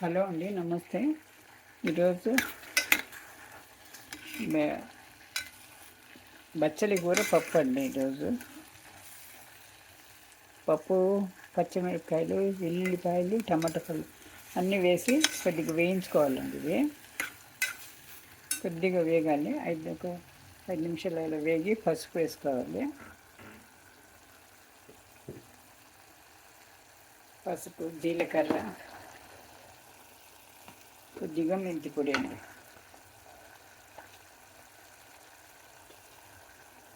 Hello అండి, నమస్తే. ఈరోజు బచ్చలి కూర పప్పు అండి. ఈరోజు పప్పు పచ్చిమిరపకాయలు, ఎల్లుల్లిపాయలు, టమాటాలు అన్నీ వేసి కొద్దిగా వేయించుకోవాలండి. ఇది కొద్దిగా వేగాలి. ఒక 5 నిమిషాలు అలా వేగి పసుపు వేసుకోవాలి. పసుపు, జీలకర్ర, కొద్దిగా మెంతి పొడి అండి,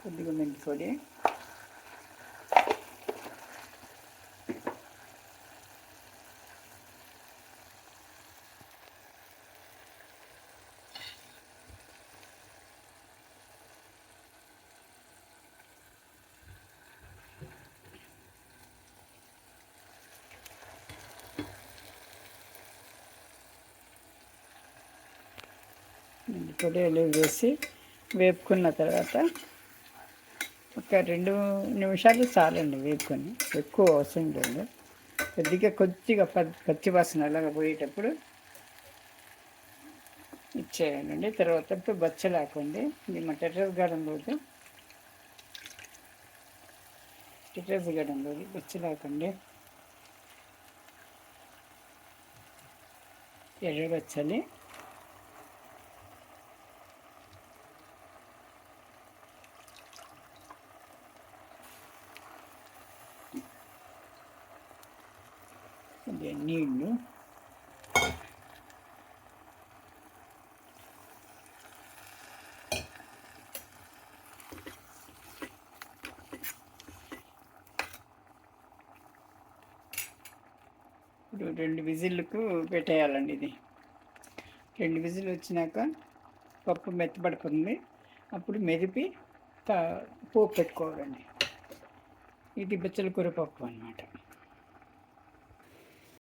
కొద్దిగా మెంతి పొడి, పొడిలు వేసి వేపుకున్న తర్వాత ఒక 2 నిమిషాలు చాలండి వేపుకొని. ఎక్కువ అవసరం లేదు. కొద్దిగా పచ్చి వాసన అలాగా పోయేటప్పుడు ఇచ్చేయాలండి. తర్వాత బచ్చలు ఆకండి. ఇది మా టెర్రస్ గార్డెన్లో బచ్చలు ఆకండి. ఎర్ర బచ్చలి, నీళ్ళు, ఇప్పుడు 2 విజిల్లకు పెట్టేయాలండి. ఇది 2 విజిల్ వచ్చినాక పప్పు మెత్తబడుతుంది. అప్పుడు మెదిపి పోపు పెట్టుకోవాలండి. ఇది బచ్చల కూర పప్పు అన్నమాట.